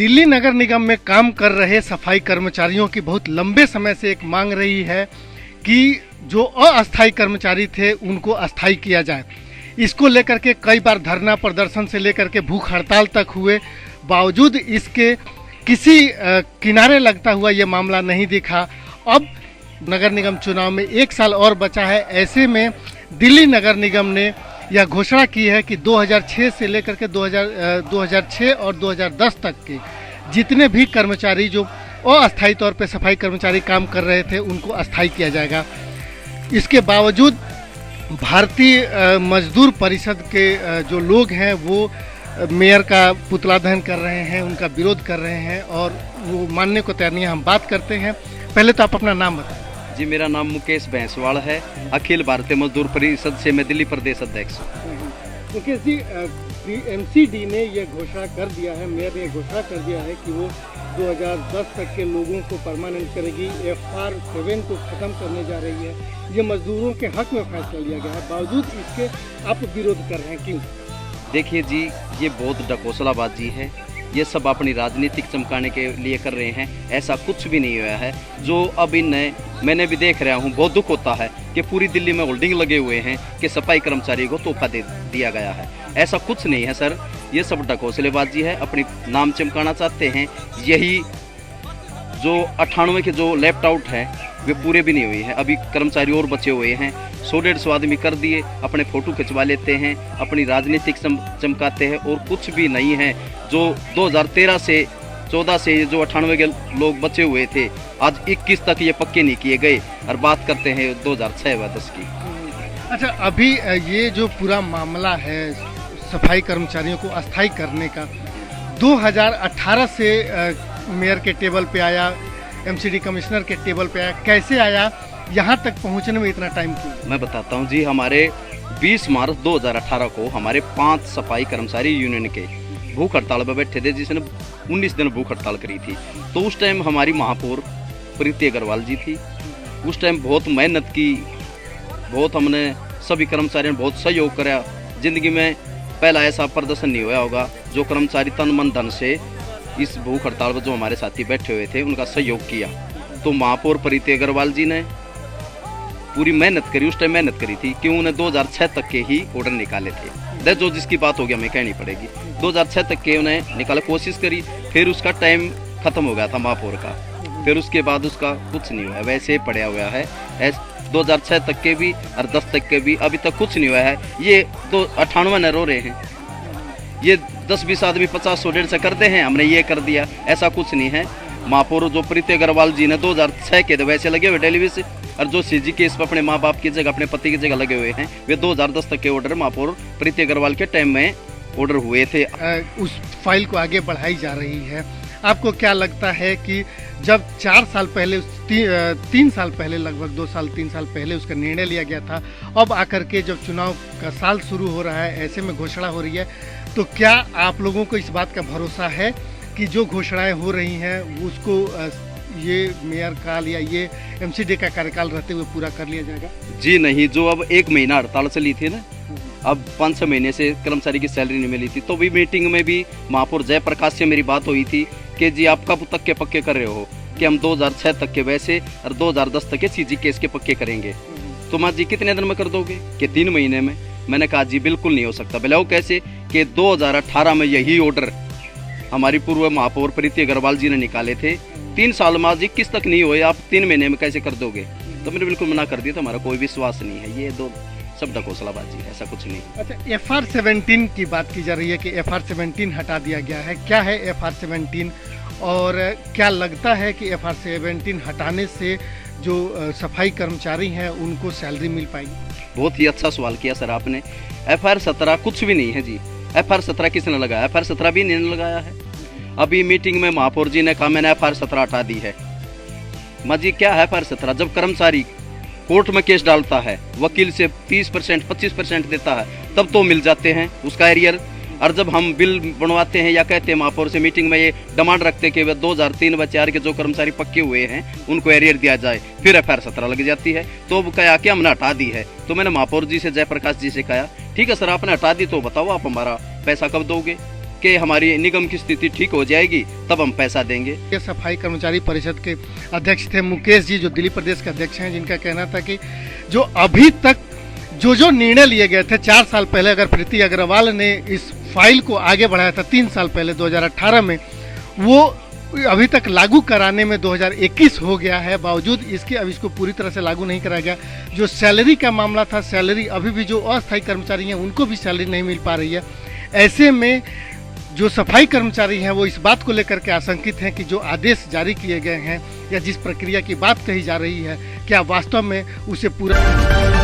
दिल्ली नगर निगम में काम कर रहे सफाई कर्मचारियों की बहुत लंबे समय से एक मांग रही है कि जो अस्थायी कर्मचारी थे उनको अस्थायी किया जाए। इसको लेकर के कई बार धरना प्रदर्शन से लेकर के भूख हड़ताल तक हुए, बावजूद इसके किसी किनारे लगता हुआ ये मामला नहीं दिखा। अब नगर निगम चुनाव में 1 साल और बचा है। ऐसे में दिल्ली नगर निगम ने यह घोषणा की है कि 2006 से लेकर के 2006 और 2010 तक के जितने भी कर्मचारी जो अस्थायी तौर पे सफाई कर्मचारी काम कर रहे थे उनको अस्थायी किया जाएगा। इसके बावजूद भारतीय मजदूर परिषद के जो लोग हैं वो मेयर का पुतला दहन कर रहे हैं, उनका विरोध कर रहे हैं और वो मानने को तैयार नहीं है। हम बात करते हैं, पहले तो आप अपना नाम बताएं। जी, मेरा नाम मुकेश भैंसवाड़ है। अखिल भारतीय मजदूर परिषद से मैं दिल्ली प्रदेश अध्यक्ष हूँ। मुकेश जी, एमसीडी ने ये घोषणा कर दिया है, मेयर ने घोषणा कर दिया है कि वो 2010 तक के लोगों को परमानेंट करेगी, FR7 को ख़त्म करने जा रही है। ये मजदूरों के हक में फैसला लिया गया है, बावजूद इसके आप विरोध कर रहे हैं, क्यों? देखिए जी, ये बहुत ढकोसलाबाजी है। ये सब अपनी राजनीतिक चमकाने के लिए कर रहे हैं। ऐसा कुछ भी नहीं हुआ है। जो अब मैंने भी देख रहा हूँ, बहुत दुख होता है कि पूरी दिल्ली में होल्डिंग लगे हुए हैं कि सफाई कर्मचारी को तोहफा दे दिया गया है। ऐसा कुछ नहीं है सर, ये सब ढकोसलेबाजी है। अपनी नाम चमकाना चाहते हैं। यही जो 98 के जो लेफ्ट आउट है वे पूरे भी नहीं हुए हैं। अभी कर्मचारी और बचे हुए हैं। 100-150 आदमी कर दिए, अपने फोटो खिंचवा लेते हैं, अपनी राजनीतिक चमकाते हैं और कुछ भी नहीं है। जो 2013 से 14 से जो 98 के लोग बचे हुए थे, आज 21 तक ये पक्के नहीं किए गए और बात करते हैं 2006 व 10 की। अच्छा, अभी ये जो पूरा मामला है सफाई कर्मचारियों को अस्थायी करने का 2018 से मेयर के टेबल पे आया, एमसीडी कमिश्नर के टेबल पे आया, कैसे आया? यहाँ तक पहुँचने में इतना टाइम क्यों? मैं बताता हूँ जी। हमारे 20 मार्च 2018 को हमारे 5 सफाई कर्मचारी यूनियन के भूख हड़ताल पर बैठे थे, जिसने 19 दिन भूख हड़ताल करी थी। तो उस टाइम हमारी महापौर प्रीति अग्रवाल जी थी। उस टाइम बहुत मेहनत की, बहुत हमने सभी कर्मचारियों ने बहुत सहयोग करा। जिंदगी में पहला ऐसा प्रदर्शन नहीं हुआ होगा जो कर्मचारी तन मन धन से इस भूख हड़ताल पर जो हमारे साथी बैठे हुए थे उनका सहयोग किया। तो महापौर प्रीति अग्रवाल जी ने पूरी मेहनत करी, उस टाइम मेहनत करी थी कि उन्हें 2006 तक के ही ऑर्डर निकाले थे। जो जिसकी बात होगी हमें कहनी पड़ेगी। 2006 तक के उन्हें निकाले, कोशिश करी, फिर उसका टाइम खत्म हो गया था महापौर का। फिर उसके बाद उसका कुछ नहीं हुआ, वैसे पड़ा हुआ है। 2006 तक के भी और 10 तक के भी अभी तक कुछ नहीं हुआ है। ये 98 न रो रहे हैं। ये 10-20 आदमी 50-150 करते हैं, हमने ये कर दिया, ऐसा कुछ नहीं है। महापौर जो प्रीति अग्रवाल जी ने 2006 के वैसे लगे हुए डेली से, और जो सीजी केस पर अपने माँ बाप की जगह, अपने पति की जगह लगे हुए हैं, वे 2010 तक के ऑर्डर महापौर प्रीति अग्रवाल के टाइम में ऑर्डर हुए थे। उस फाइल को आगे बढ़ाई जा रही है। आपको क्या लगता है कि जब 4 साल पहले 3 साल पहले, लगभग 2 साल 3 साल पहले उसका निर्णय लिया गया था, अब आकर के जब चुनाव का साल शुरू हो रहा है, ऐसे में घोषणा हो रही है, तो क्या आप लोगों को इस बात का भरोसा है कि जो घोषणाएं हो रही हैं उसको ये मेयर काल या ये एमसीडी का कार्यकाल रहते हुए पूरा कर लिया जाएगा? जी नहीं। जो अब 1 महीना हड़ताल चली थी ना, अब 5-6 महीने से कर्मचारी की सैलरी नहीं मिली थी, तो भी मीटिंग में भी महापौर जयप्रकाश से मेरी बात हुई थी कि जी आप कब तक के पक्के कर रहे हो? कि हम 2006 तक के वैसे और 2010 तक के सीजी केस के पक्के करेंगे। तो माँ जी कितने दिन में कर दोगे? कि 3 महीने में। मैंने कहा जी बिल्कुल नहीं हो सकता। बोले कैसे? कि 2018 में यही ऑर्डर हमारी पूर्व महापौर प्रीति अग्रवाल जी ने निकाले थे। 3 साल में जी किस तक नहीं हुए, आप 3 महीने में कैसे कर दोगे? तो मैंने बिल्कुल मना कर दिया था, हमारा कोई विश्वास नहीं है। ये सब ढकोसलाबाजी है, ऐसा कुछ नहीं। अच्छा, FR17 की बात की जा रही है कि FR17 हटा दिया गया है। क्या है FR17 और क्या लगता है कि FR17 हटाने से जो सफाई कर्मचारी हैं उनको सैलरी मिल पाएगी? बहुत ही अच्छा सवाल किया सर आपने। FR17 कुछ भी नहीं है जी। FR17 किसने लगाया? FR17 भी नहीं लगाया है। अभी मीटिंग में महापौर जी ने कहा मैंने FR17 हटा दी है। माँ जी क्या है FR17? जब कर्मचारी कोर्ट में केस डालता है, वकील से 30% 25% देता है, तब तो मिल जाते हैं उसका एरियर। और जब हम बिल बनवाते हैं या कहते हैं महापौर से मीटिंग में ये डिमांड रखते हैं कि वे 2003 व 4 के जो कर्मचारी पक्के हुए हैं उनको एरियर दिया जाए, फिर FR17 लग जाती है। तो अब कहा कि हमने हटा दी है। तो मैंने महापौर जी से, जयप्रकाश जी से कहा ठीक है सर आपने हटा दी तो बताओ आप हमारा पैसा कब दोगे? कि हमारी निगम की स्थिति ठीक हो जाएगी तब हम पैसा देंगे। ये सफाई कर्मचारी परिषद के अध्यक्ष थे मुकेश जी, जो दिल्ली प्रदेश के अध्यक्ष हैं, जिनका कहना था कि जो अभी तक जो निर्णय लिए गए थे 4 साल पहले, अगर प्रीति अग्रवाल ने इस फाइल को आगे बढ़ाया था 3 साल पहले 2018 में, वो अभी तक लागू कराने में 2021 हो गया है, बावजूद इसके अब इसको पूरी तरह से लागू नहीं कराया गया। जो सैलरी का मामला था, सैलरी अभी भी जो अस्थायी कर्मचारी हैं उनको भी सैलरी नहीं मिल पा रही है। ऐसे में जो सफाई कर्मचारी हैं वो इस बात को लेकर के आशंकित हैं कि जो आदेश जारी किए गए हैं या जिस प्रक्रिया की बात कही जा रही है, क्या वास्तव में उसे पूरा